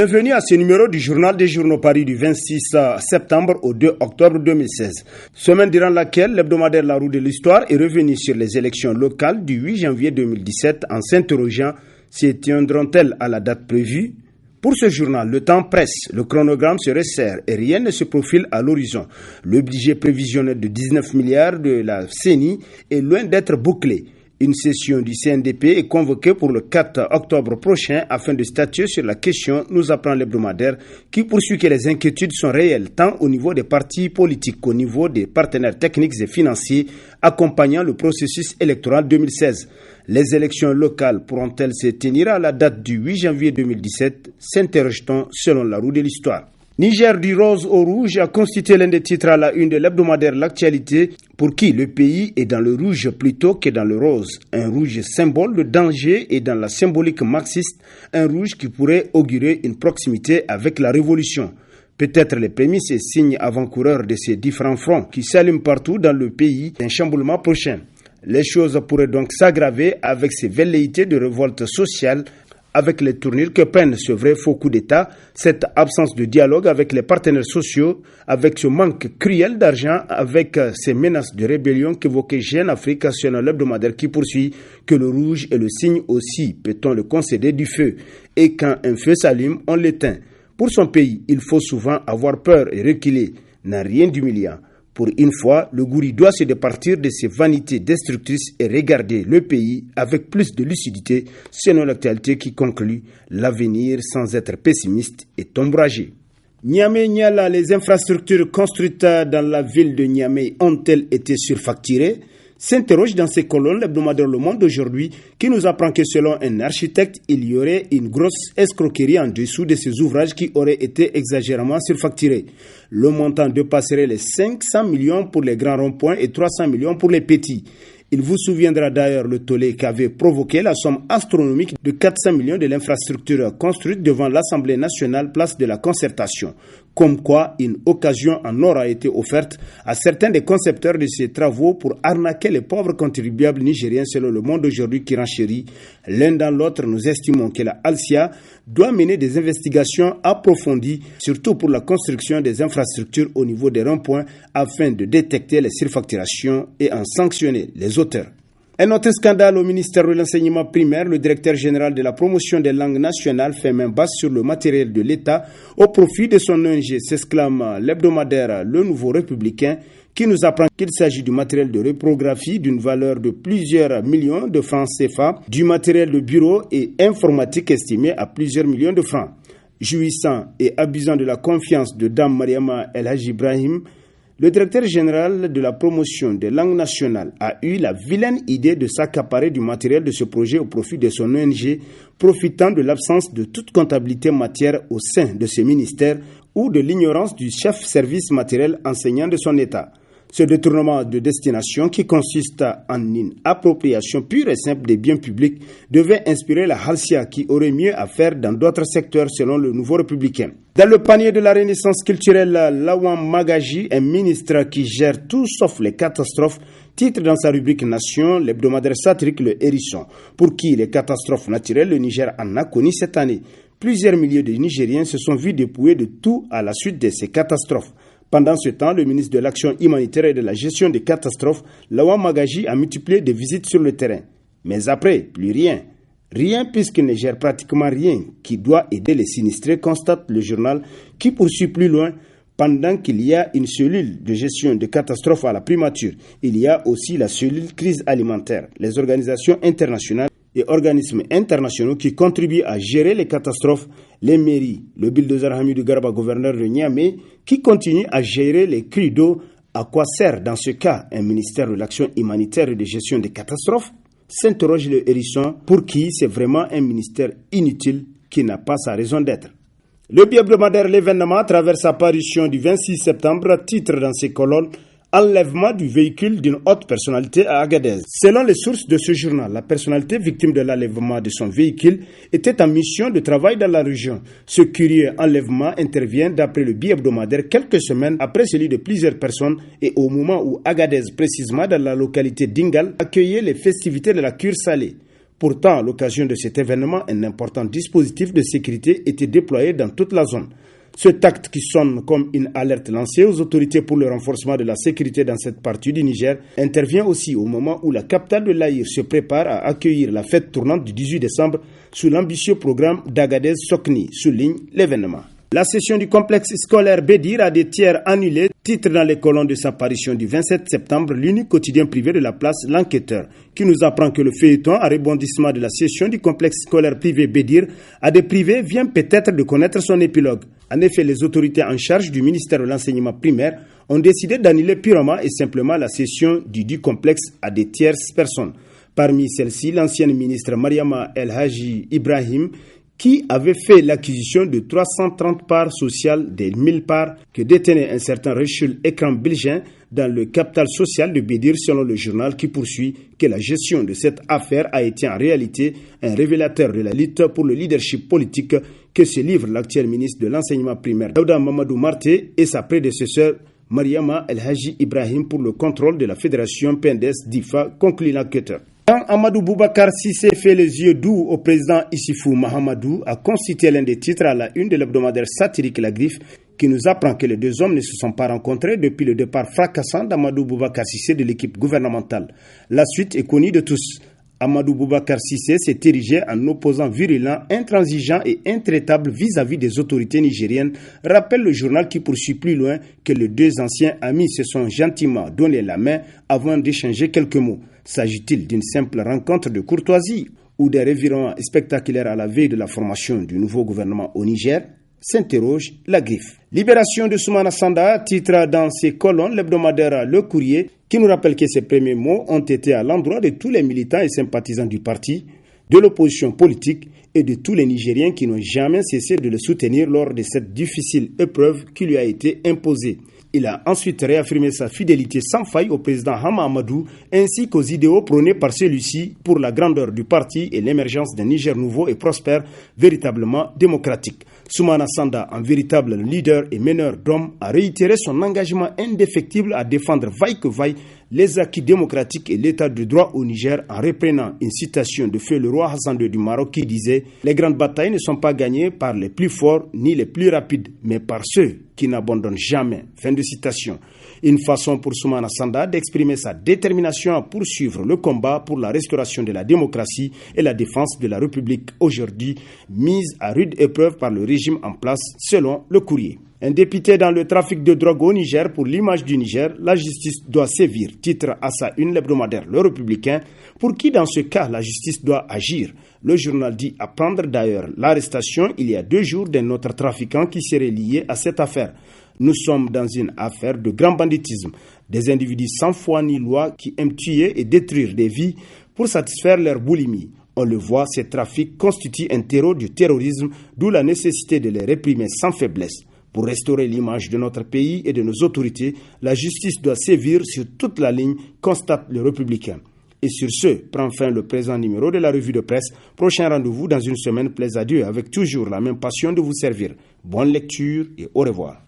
Bienvenue à ce numéro du Journal des Journaux Paris du 26 septembre au 2 octobre 2016. Semaine durant laquelle l'hebdomadaire La Roue de l'Histoire est revenu sur les élections locales du 8 janvier 2017 en s'interrogeant si tiendront-elles à la date prévue. Pour ce journal, le temps presse, le chronogramme se resserre et rien ne se profile à l'horizon. Le budget prévisionnel de 19 milliards de la CENI est loin d'être bouclé. Une session du CNDP est convoquée pour le 4 octobre prochain afin de statuer sur la question, nous apprend l'hebdomadaire, qui poursuit que les inquiétudes sont réelles tant au niveau des partis politiques qu'au niveau des partenaires techniques et financiers accompagnant le processus électoral 2016. Les élections locales pourront-elles se tenir à la date du 8 janvier 2017, s'interroge-t-on selon La Roue de l'Histoire. Niger du rose au rouge a constitué l'un des titres à la une de l'hebdomadaire L'Actualité, pour qui le pays est dans le rouge plutôt que dans le rose. Un rouge symbole de danger et dans la symbolique marxiste, un rouge qui pourrait augurer une proximité avec la révolution. Peut-être les prémices et signes avant-coureurs de ces différents fronts qui s'allument partout dans le pays d'un chamboulement prochain. Les choses pourraient donc s'aggraver avec ces velléités de révolte sociale, avec les tournures que prennent ce vrai faux coup d'État, cette absence de dialogue avec les partenaires sociaux, avec ce manque cruel d'argent, avec ces menaces de rébellion qu'évoquait Jeune Afrique sur l'hebdomadaire qui poursuit que le rouge est le signe aussi, peut-on le concéder, du feu. Et quand un feu s'allume, on l'éteint. Pour son pays, il faut souvent avoir peur et reculer, n'a rien d'humiliant. Pour une fois, le Gouri doit se départir de ses vanités destructrices et regarder le pays avec plus de lucidité, selon l'actualité qui conclut l'avenir sans être pessimiste est ombragé. Niamey-Niala, les infrastructures construites dans la ville de Niamey ont-elles été surfacturées ? S'interroge dans ses colonnes l'hebdomadaire Le Monde d'aujourd'hui qui nous apprend que selon un architecte, il y aurait une grosse escroquerie en dessous de ces ouvrages qui auraient été exagérément surfacturés. Le montant dépasserait les 500 millions pour les grands ronds-points et 300 millions pour les petits. Il vous souviendra d'ailleurs le tollé qu'avait provoqué la somme astronomique de 400 millions de l'infrastructure construite devant l'Assemblée nationale, place de la concertation. Comme quoi, une occasion en aura été offerte à certains des concepteurs de ces travaux pour arnaquer les pauvres contribuables nigériens selon Le Monde aujourd'hui qui renchérit. L'un dans l'autre, nous estimons que la Alcia doit mener des investigations approfondies, surtout pour la construction des infrastructures au niveau des ronds-points, afin de détecter les surfacturations et en sanctionner les auteurs. Un autre scandale au ministère de l'enseignement primaire, le directeur général de la promotion des langues nationales fait main basse sur le matériel de l'État au profit de son ONG, s'exclame l'hebdomadaire Le Nouveau Républicain, qui nous apprend qu'il s'agit du matériel de reprographie d'une valeur de plusieurs millions de francs CFA, du matériel de bureau et informatique estimé à plusieurs millions de francs. Jouissant et abusant de la confiance de Dame Mariama El Hadji Ibrahim, le directeur général de la promotion des langues nationales a eu la vilaine idée de s'accaparer du matériel de ce projet au profit de son ONG, profitant de l'absence de toute comptabilité matière au sein de ce ministère ou de l'ignorance du chef service matériel enseignant de son État. Ce détournement de destination qui consiste en une appropriation pure et simple des biens publics devait inspirer la Halcia qui aurait mieux à faire dans d'autres secteurs selon le Nouveau Républicain. Dans le panier de la renaissance culturelle, Lawan Magaji, un ministre qui gère tout sauf les catastrophes, titre dans sa rubrique Nation, l'hebdomadaire satirique Le Hérisson, pour qui les catastrophes naturelles, le Niger en a connu cette année. Plusieurs milliers de Nigériens se sont vus dépouillés de tout à la suite de ces catastrophes. Pendant ce temps, le ministre de l'Action humanitaire et de la gestion des catastrophes, Lawan Magaji, a multiplié des visites sur le terrain. Mais après, plus rien. Rien puisqu'il ne gère pratiquement rien qui doit aider les sinistrés, constate le journal qui poursuit plus loin. Pendant qu'il y a une cellule de gestion de catastrophes à la primature, il y a aussi la cellule crise alimentaire. Les organisations internationales et organismes internationaux qui contribuent à gérer les catastrophes, les mairies, le bulldozer Hamidou Garba, gouverneur de Niamey, qui continue à gérer les crues d'eau. À quoi sert dans ce cas un ministère de l'action humanitaire et de gestion des catastrophes ? S'interroge le Hérisson, pour qui c'est vraiment un ministère inutile qui n'a pas sa raison d'être. Le hebdomadaire L'événement, à travers sa parution du 26 septembre, titre dans ses colonnes enlèvement du véhicule d'une haute personnalité à Agadez. Selon les sources de ce journal, la personnalité victime de l'enlèvement de son véhicule était en mission de travail dans la région. Ce curieux enlèvement intervient, d'après le bi-hebdomadaire, quelques semaines après celui de plusieurs personnes et au moment où Agadez, précisément dans la localité d'Ingal, accueillait les festivités de la cure salée. Pourtant, à l'occasion de cet événement, un important dispositif de sécurité était déployé dans toute la zone. Cet acte qui sonne comme une alerte lancée aux autorités pour le renforcement de la sécurité dans cette partie du Niger intervient aussi au moment où la capitale de l'Aïr se prépare à accueillir la fête tournante du 18 décembre sous l'ambitieux programme d'Agadez Sokni, souligne l'événement. La session du complexe scolaire Bédir a des tiers annulés, titre dans les colonnes de sa parution du 27 septembre, l'unique quotidien privé de la place L'Enquêteur, qui nous apprend que le feuilleton à rebondissement de la session du complexe scolaire privé Bédir à des privés vient peut-être de connaître son épilogue. En effet, les autorités en charge du ministère de l'enseignement primaire ont décidé d'annuler purement et simplement la session du complexe à des tierces personnes. Parmi celles-ci, l'ancienne ministre Mariama El Haji Ibrahim, qui avait fait l'acquisition de 330 parts sociales des 1000 parts que détenait un certain Rachel Ekram Bilgin dans le capital social de Bédir, selon le journal qui poursuit que la gestion de cette affaire a été en réalité un révélateur de la lutte pour le leadership politique que se livre l'actuel ministre de l'enseignement primaire Daouda Mamadou Marté et sa prédécesseur Mariama El Haji Ibrahim pour le contrôle de la fédération PNDS d'IFA, conclut l'enquêteur. Quand Amadou Boubacar Sissé fait les yeux doux au président Issifou Mahamadou, a constitué l'un des titres à la une de l'hebdomadaire satirique La Griffe, qui nous apprend que les deux hommes ne se sont pas rencontrés depuis le départ fracassant d'Amadou Boubacar Sissé de l'équipe gouvernementale. La suite est connue de tous. Amadou Boubacar Sissé s'est érigé en opposant virulent, intransigeant et intraitable vis-à-vis des autorités nigériennes, rappelle le journal qui poursuit plus loin que les deux anciens amis se sont gentiment donné la main avant d'échanger quelques mots. S'agit-il d'une simple rencontre de courtoisie ou des revirements spectaculaires à la veille de la formation du nouveau gouvernement au Niger? S'interroge La Griffe. Libération de Soumana Sanda titre dans ses colonnes l'hebdomadaire Le Courrier qui nous rappelle que ses premiers mots ont été à l'endroit de tous les militants et sympathisants du parti, de l'opposition politique et de tous les Nigériens qui n'ont jamais cessé de le soutenir lors de cette difficile épreuve qui lui a été imposée. Il a ensuite réaffirmé sa fidélité sans faille au président Hama Amadou ainsi qu'aux idéaux prônés par celui-ci pour la grandeur du parti et l'émergence d'un Niger nouveau et prospère, véritablement démocratique. Soumana Sanda, un véritable leader et meneur d'hommes, a réitéré son engagement indéfectible à défendre vaille que vaille les acquis démocratiques et l'état de droit au Niger en reprenant une citation de feu le roi Hassan II du Maroc qui disait « Les grandes batailles ne sont pas gagnées par les plus forts ni les plus rapides, mais par ceux qui n'abandonnent jamais. » Fin de citation. Une façon pour Soumana Sanda d'exprimer sa détermination à poursuivre le combat pour la restauration de la démocratie et la défense de la République aujourd'hui mise à rude épreuve par le régime en place selon Le Courrier. Un député dans le trafic de drogue au Niger pour l'image du Niger, la justice doit sévir, titre à sa une l'hebdomadaire Le Républicain, pour qui dans ce cas la justice doit agir. Le journal dit apprendre d'ailleurs l'arrestation il y a 2 jours d'un autre trafiquant qui serait lié à cette affaire. Nous sommes dans une affaire de grand banditisme, des individus sans foi ni loi qui aiment tuer et détruire des vies pour satisfaire leur boulimie. On le voit, ces trafics constituent un terreau du terrorisme, d'où la nécessité de les réprimer sans faiblesse. Pour restaurer l'image de notre pays et de nos autorités, la justice doit sévir sur toute la ligne, constate le Républicain. Et sur ce, prend fin le présent numéro de la revue de presse. Prochain rendez-vous dans une semaine, plaise à Dieu, avec toujours la même passion de vous servir. Bonne lecture et au revoir.